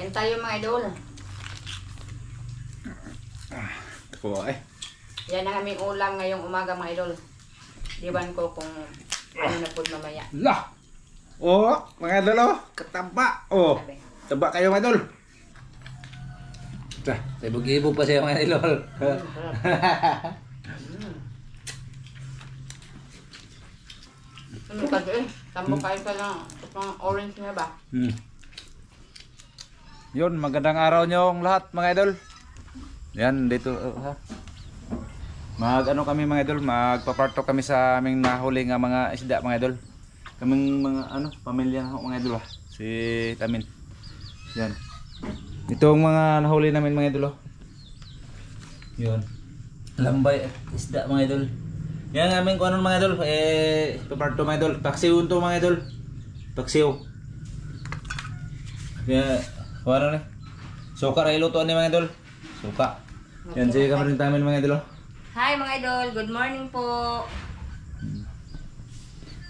Kain tayo mga idol. Kuha eh. Yan ang aming ulam ngayong umaga mga idol. Diwan ko kung ano na po mamaya. Lah! Oh, mga idol oh. Kataba. Oh. Sabi. Taba kayo mga idol. Sa ibog-ibog pa siya mga idol. Ano kasi eh. Tambo kain ka lang. Itong orange nga ba? Yun, magandang araw nyo lahat mga idol. Yan, dito ha. Ano kami mga idol, magpapartok kami sa aming nahuli nga mga isda mga idol. Kaming mga pamilya mga idol ha. Si Tamin. Yan. Itong mga nahuli namin mga idol. Yun. Lambay at isda mga idol. Yan ang aming kuanon mga idol. Papartok mga idol. Paksiw to mga idol. Paksiw. Kaya kuanon eh. Suka ra ilutuan ni mga idol. Suka. Yan, sige ka rin tamin mga idol. Hi mga idol, good morning po.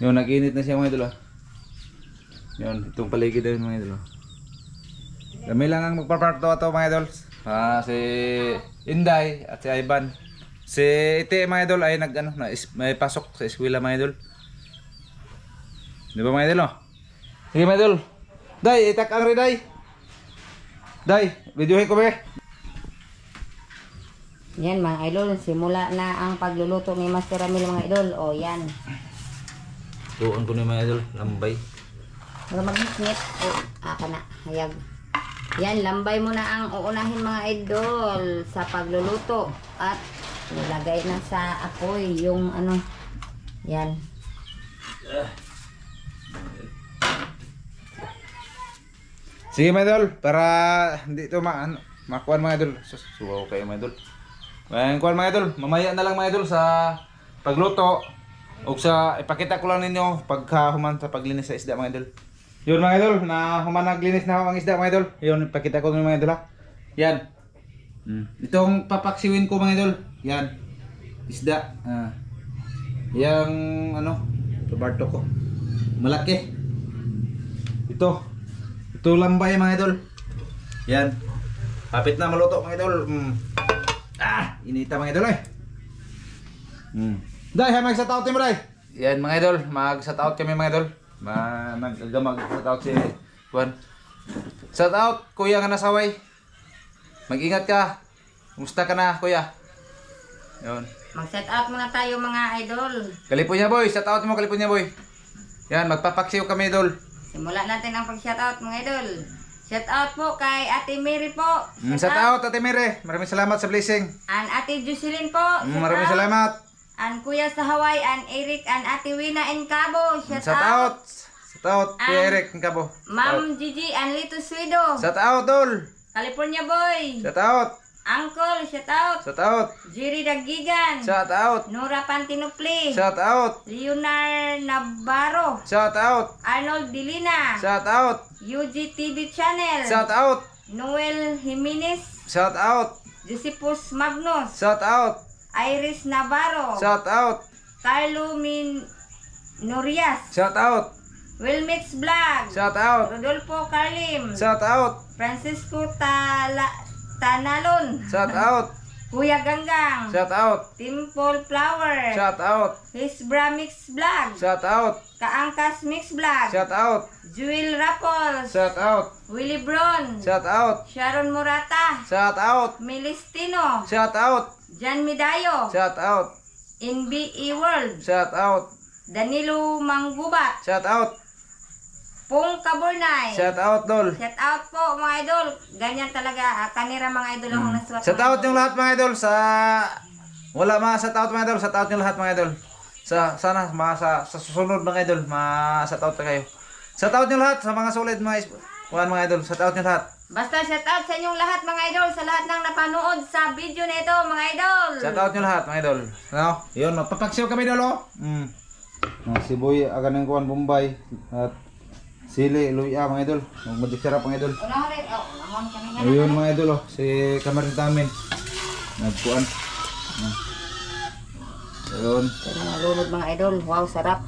Yun, nag-init na siya mga idol. Yun, itong paligid din mga idol. Kami lang ang magpaparto ito mga idol. Si Inday at si Ivan. Si Ite mga idol ay may pasok sa eskwela mga idol. Di ba mga idol? Sige mga idol. Day, itak ang rin day. Day, videohin ko ba? Yan mga idol, simula na ang pagluluto ni Master Ramil mga idol. O yan. Tuon ko ni mga idol, lambay. Huwag mag-ngit. O, aka na. Hayag. Yan, lambay mo na ang uunahin mga idol sa pagluluto. At nilagay na sa apoy yung yan. Sige mga idol, para hindi ito makuhan mga idol. Suwaw kayo mga idol. Kuhan mga idol, mamaya na lang mga idol sa pagluto. O sa ipakita ko lang ninyo pagkahuman sa paglinis sa isda mga idol. Yun mga idol, na human naglinis na ako ang isda mga idol. Yun, ipakita ko ninyo mga idol ha. Yan. Itong papaksiwin ko mga idol. Yan. Isda. Yang pabarto ko. Malaki. Ito lambay mga idol. Yan. Kapit na maluto mga idol. Inita mga idol eh. Day, mag-shoutout mo day. Yan mga idol, mag-shoutout kami mga idol. Mag-shoutout si Juan. Shoutout kuya nga nasaway. Mag-ingat ka. Kumusta ka na kuya? Yun. Mag-shoutout muna tayo mga idol. Kalipunya boy, shoutout mo Kalipunya boy. Yan, magpapaksiw kami idol. Simula natin ang pag-shoutout mga idol. Shoutout po kay Ate Mary po. Shoutout Ate Mary. Maraming salamat sa blessing. An Ate Jocelyn po. Maraming salamat. An Kuya sa Hawaii, an Eric, an Ate Wina in Cabo. Shoutout. Shoutout Kuya Eric in Cabo. Ma'am Gigi, an Lito Swido. Shoutout Dol. California boy. Shoutout. Uncle, shoutout. Shoutout. Jerry Dagigan. Shoutout. Nora Pantinopli. Shoutout. Leonard Navarro. Shoutout. Arnold Dilina. Shoutout. UGTV Channel. Shoutout. Noel Jimenez. Shoutout. Josephus Magnus. Shoutout. Iris Navarro. Shoutout. Carlo Norias. Shoutout. Wilmix Vlog. Shoutout. Rodolfo Carlim. Shoutout. Francisco Tanalon. Shoutout. Kuya Ganggang. Shoutout. Timple Flower. Shoutout. Hisbra Mix Vlog. Shoutout. Kaangkas Mix Vlog. Shoutout. Jewel Rapples. Shoutout. Willie Bron. Shoutout. Sharon Murata. Shoutout. Melistino. Shoutout. Jan Midayo. Shoutout. NBE World. Shoutout. Danilo Manggubat. Shoutout. Pong Kaburnay. Shoutout Dol. Shout out po mga idol. Ganyan talaga kanira mga idol ang nasuwat. Shoutout yung lahat mga idol sa wala mga shoutout mga idol. Shoutout yung lahat mga idol. Sana sa susunod mga idol ma-shoutout kayo. Shoutout yung lahat sa mga solid mga idol. Shoutout yung lahat. Basta shout out sa inyong lahat mga idol, sa lahat ng napanood sa video na ito mga idol. Shoutout yung lahat mga idol. Yun, magpapaksiw kami dolo. Siboy agan ng kuwan Bombay at sili, luya mga idol. Magic sarap mga idol. Unahon kami nga. Ayun mga idol si Kamarin Tamin. Nagkuan. Ayun. Pero nalunod mga idol. Wow, sarap.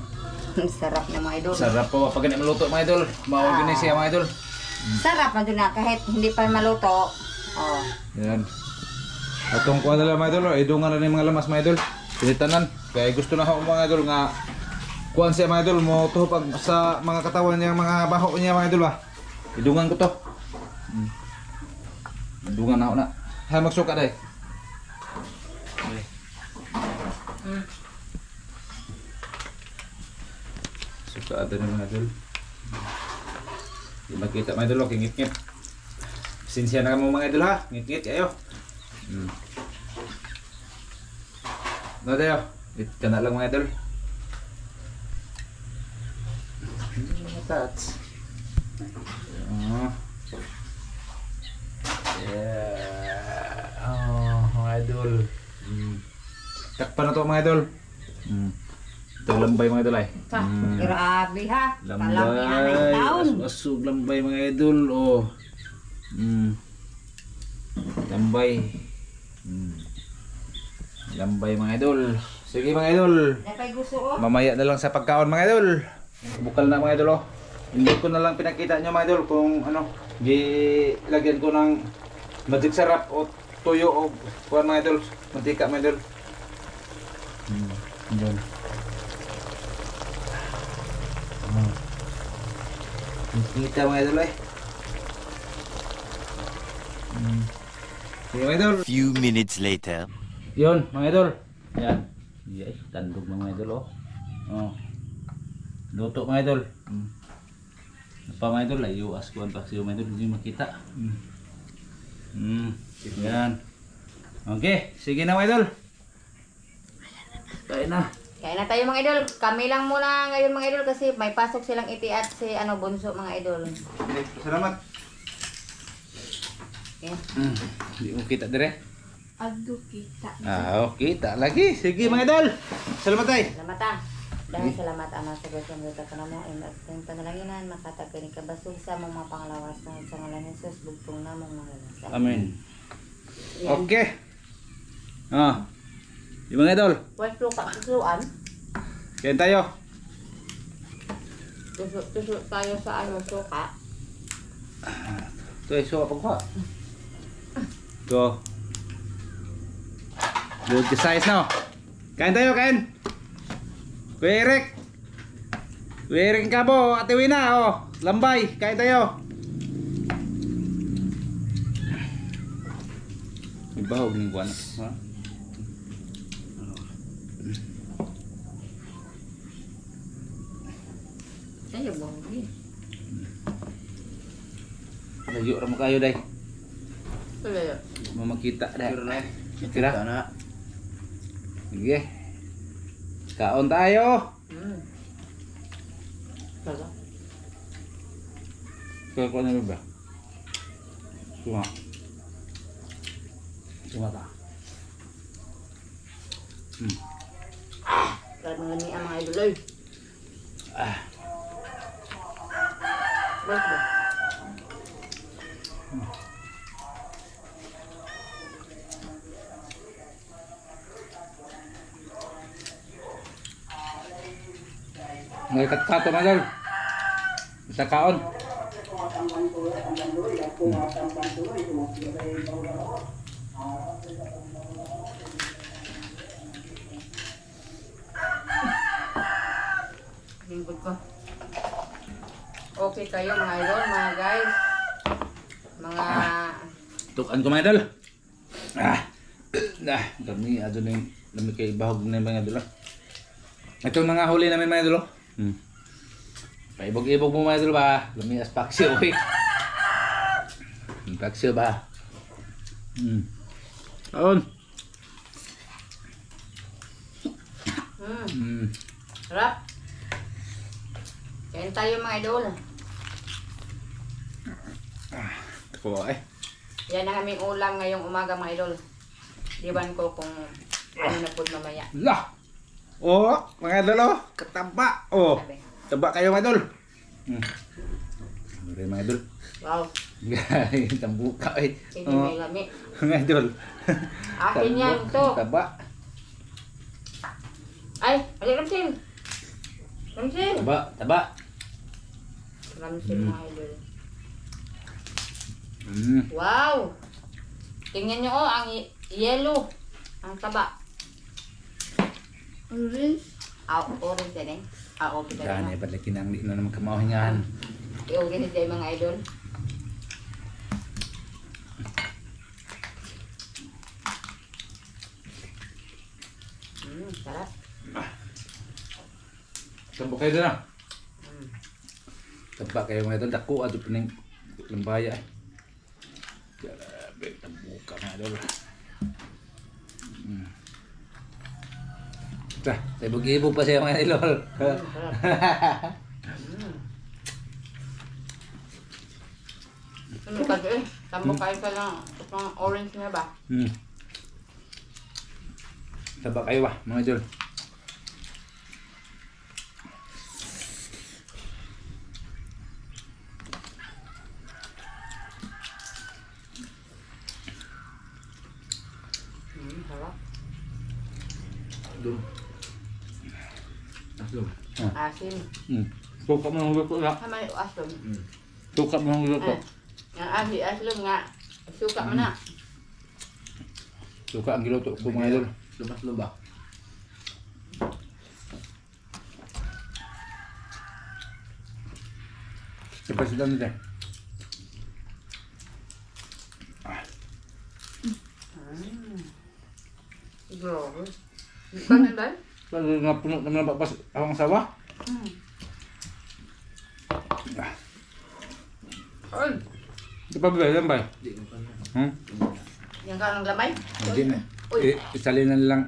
Sarap na mga idol. Sarap po pag maluto mga idol. Ma-organize siya mga idol. Sarap na doon na kahit hindi pa maluto. Oh. Yan. Atong kuha na lang mga idol, idungan na ni mga lamas mga idol. Pinitanan. Kaya gusto na ako mga idol nga kuhan siya mga idol mo tuhop sa mga katawan niya, mga baho niya mga idol ba. Idungan ko to. Idungan na ako na. Hay magsuka dai. Suka ada ni mga idol. Di makita mga idol, ngit-ngit. Sinsya na kamo mga idol ha, ngit-ngit kayo. No tayo, it ka na lang mga idol. Touch. Yeah. Oh, mga idol. Takpan na to mga idol. Ito lambay mga idol ay. Grabe ha. Lambay. Kalamihan na yung taon. Asug lambay mga idol. Oh. Lambay. Lambay mga idol. Sige mga idol. Napay gusto ko. Mamaya na lang sa pagkaon mga idol. Bukal na mga idol oh. Hindi ko na lang pinakita nyo mga idol kung ano. Gilagyan ko ng magic sarap o tuyo o kuhan mga idol. Mantika mga idol. Diyan. Kita mga idol eh. Sige mga idol. Few minutes later. Yun mga idol. Yan. Ay, tandog mga idol oh. Oh. Luto mga idol. Apa mga idol, layo askuan pa siya mga idol, hindi makita. Yan. Okay, sige na mga idol. Kain na. Kaya na tayo mga idol. Kami lang muna ngayon mga idol kasi may pasok silang iti at si bunso mga idol. Okay, salamat. Okay. Hindi mo kita dire. Ado kita. Kita lagi. Sige mga idol. Salamat tayo. Salamat ah. Dahil salamat ama sa Diyos ang luta ka na mo and at yung panalanginan makatagay ni kabasog sa mga panglawas na sa ngalan ni Jesus bugtong na mong mga lawas. Amen. Yan. Okay. Yung mga idol. Wala ka susuan. Kain tayo. Tuso tayo sa suka. Ito ay suka pagkuha. Go. Good size na. Kain tayo, kain. Kuya Eric. Kuya Eric Kabo, Ate Wina, oh. Lambay, kain tayo. Ibahog ng buwan. Ha? Tayo bongi. Layo ra mo kayo day. Wala. Mamakita day. Kita na. Sige. Kaon tayo. Wala. Kaya ko na ba? Cuma. Cuma ta. Kaya mga ni ang mga idol ay. Bakit ba? May katkato na dal. Isa kaon. Lingkod ko. Okay kayo mga idol, mga guys. Mga Tukan ko mga idol. Kami adto ning lami kay bahog na mga idol. Ito mga huli namin mga idol. Paibog-ibog mo mga idol ba? Lami as paksyo okay. Paksyo ba? Kaon. Sarap. Kain tayo mga idol. Ko ay. Yan ang aming ulam ngayong umaga mga idol. Diban ko kung ano na po mamaya. Lah. Oh, mga idol oh, kataba. Oh. Sabi. Taba kayo mga idol. Mga idol. Wow. Gay, tambuka ay. Hindi may lami. Mga idol. Akin yan to. Taba. Ay, alik Ramsin. Ramsin. Taba, taba. Ramsin mga idol. Wow! Tingnan nyo oh, ang yellow. Ang taba. Orange. Orange yan eh. Okay ka Yan, na. balik kinang di na naman kamahingan. I-organize tayo mga idol. Sarap. Tambok kayo na. Mm. Taba kayo mga idol. Dako ato pining lambaya. Grabe, tambok ka mga idol. Tayo bug-ibo pa siya mga idol. Sarap. Ano ka doon? Tambok kayo ka lang. Itong orange na ba? Taba kayo ba mga idol. Sarap. Aslom. Asim. Suka mo ng luto na. Tama yung asim. Suka mo ng luto. Yang asim nga. Suka mo na. Suka ang giluto ko mga idol. Aslom ba? Siapa sudah nih? Grabe. Kanan ba? Kalau nggak puno teman pas awang sawah. Ay, Itu pa ba yan ba? Di mo pa na. yang ka ng lamay? Hindi na. Uy. Isalinan lang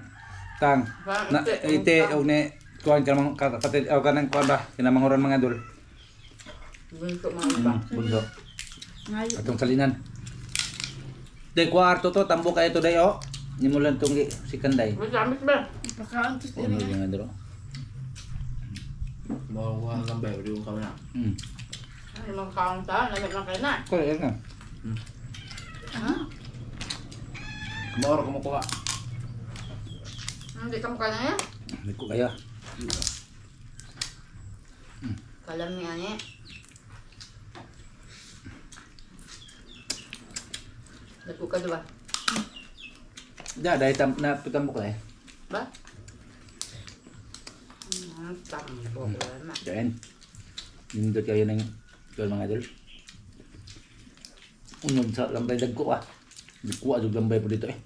tang. Parang Na ite o ne kuan ka mang kapatid o kanang kuan ba kinamanguran mga idol. Bunso mga iba. Bunso. Ngayon. Atong salinan. Day kwarto to tambo kayo to day o. Nimulan tong si Kanday. Masamit ba? Pagkaon to Ano yung idol? Makuha ang lambay. Uli ko na. Ano mga kaong ta? Lamit lang kayo na. Ko yan nga. Ha? Kumawar ko makuha. Hindi ka mukha na yan? Hindi ko kaya. Kalam niya niya. Naku ka diba? Dahil na putambo ko eh. Ba? Tambo ko na. Diyan. Nindot kayo ng kuan mga idol. Unod sa lambay dagko ah. Dagko adug lambay po dito eh.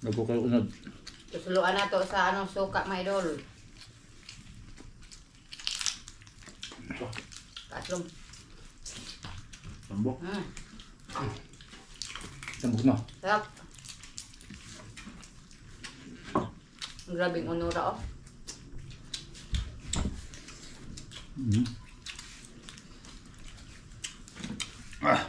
Dagko kayo unod. Susuluan na to sa anong suka mga idol. Tatlong. Tambok. Tambok no. Sarap. Grabing unura oh. Ah.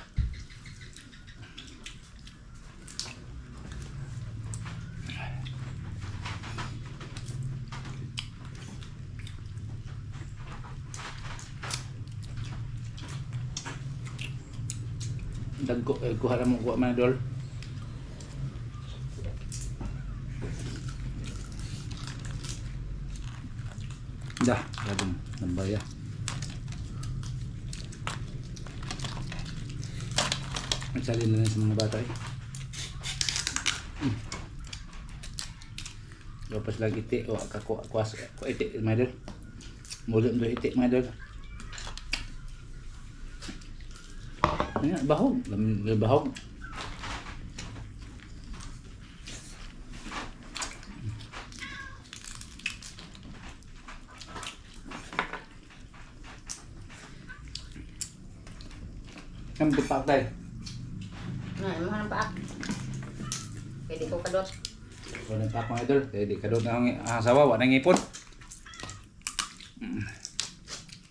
Dagko kuha ra mo kuha mga idol. Dah, labong lambay ah. Magsalin na lang sa mga bata eh. Lepas lagi itik, wak ka kuas itik mga idol. Mulut untuk itik mga idol. Ini bahog, bahog. Kan tepak tay. Nah, emang ng paak. Pwede ko kadot. Wala nang tapang idol, kaya di kadot na ang asawa, wala nang ipon.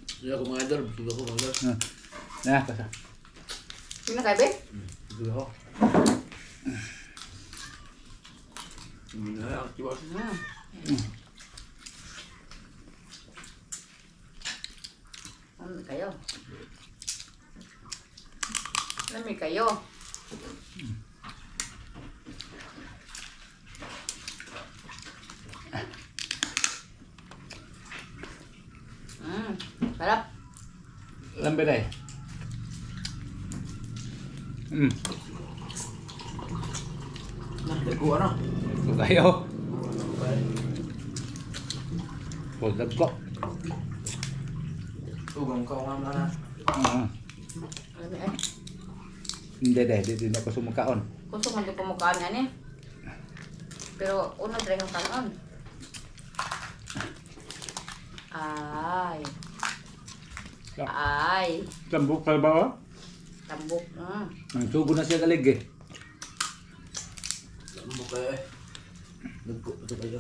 Sige ako mga idol. Sige ako mga idol. Nah, kasa. Sino kayo, be? Sige ako. Hindi na lang. Kiwa. Ano kayo? Lami kayo. Sarap. Lambe day. Dago ano? Ito tayo. Puldag ko. Tugang ka nga mana. Alam mo eh. Hindi day, hindi na ako sumakaon. Kusog man ko mukhaan yan eh. Pero uno dre yung kanon. Ay. Ay. Tambok ka ba? Tambok. Ang sugo na siya galig eh. Lambo kayo eh. Dago ito kayo.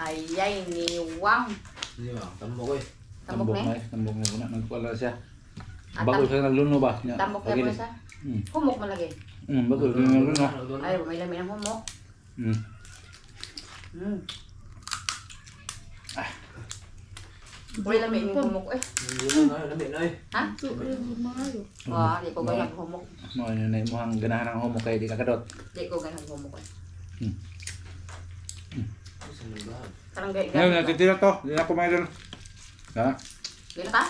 Ayay, niwang. Hindi ba? Tambo ko eh. Tambok na eh. Tambok na muna. Nagkuala siya. Ah, Bago siya nagluno ba? Tambok na Pagili. po sa. Hmm. Humok mo lagi. Bago siya nagluno. Ay, may lamin ang humok. May lamin ang humok eh. Hindi na lamig na eh. Ha? Wah, di ko ganang humok. Mo yun na imuhang ganahan ng homo kay di kakadot. Di ko ganang humok eh. Sumulbahan. Parang gaya. Ngayon, natitira to. Hindi na kumain. Ha? Gina ka?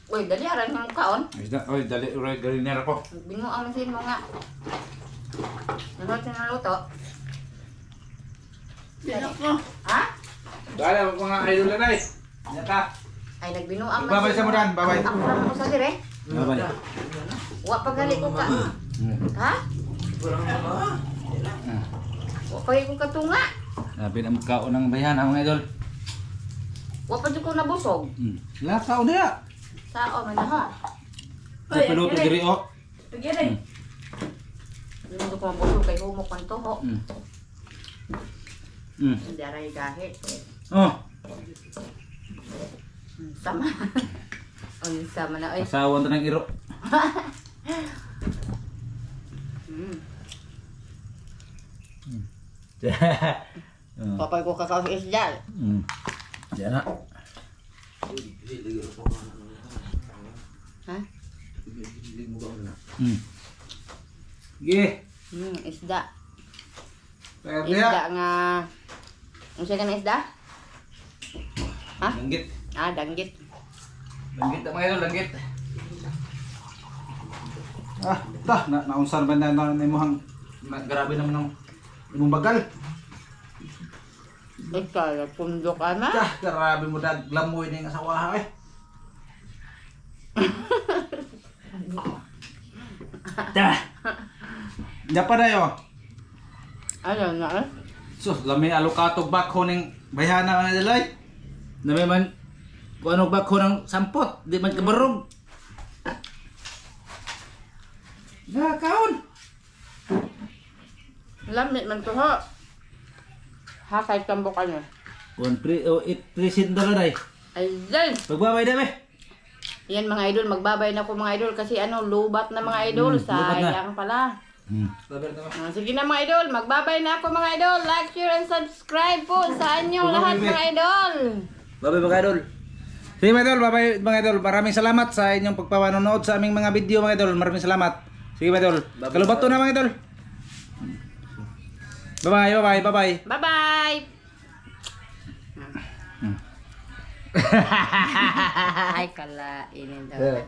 Uy, dali aran ng kaon. Oy, dali uray gariner ako. Bingo ang masin mo nga. Nanood siya ng luto. Ha? Dali ako mga idol na guys. Yan ka. Ay, nagbinuang Babay sa mudan, babay. Ang parang ko sa dire. Babay. Wa pa gali ko ka. Ha? Wa pa ko katunga. Sabi na magkaon ng bayan mga idol. Wa pa jud ko nabusog. Lakaw niya. Sao man ha? Sa piloto diri o. Hindi mo ko mabusog kay humok man toho. Hindi aray gahe. Oh, Sama. Sama na oy. asawa to ng iro. Papay ko kakao sa isda. Yan na. Ha? Sige. Isda. Kaya Isda nga. Ano siya ka na isda? Ha? Langgit. Ah, danggit. Langgit na mga idol, langgit. Naunsan ba na imuhang grabe naman ng imong bagal. Ikaw, pundo ka na. Grabe mo daglamoy ning asawa eh. Dapa dayo. Ano na eh? Sus, lami alokatog bakho ning bayhana mga dalay. Lami man kung anong bakho ng sampot, di man kabarog. Kaon. Lamit man to ho. Hakay tambok ka niya. Kung present na day. Ayun! Pagbabay na be. Yan mga idol, magbabay na ko mga idol kasi ano, lubat na mga idol. lubat na. Sayang pala. Sige na mga idol, magbabay na ako mga idol. Like, share, and subscribe po sa inyong lahat mga idol. Babay mga idol. Sige mga idol, babay mga idol. Maraming salamat sa inyong pagpapanonood sa aming mga video mga idol. Maraming salamat. Sige mga idol. Kalubato na mga idol. Bye bye, bye bye. Bye-bye! Ay, kalainin daw.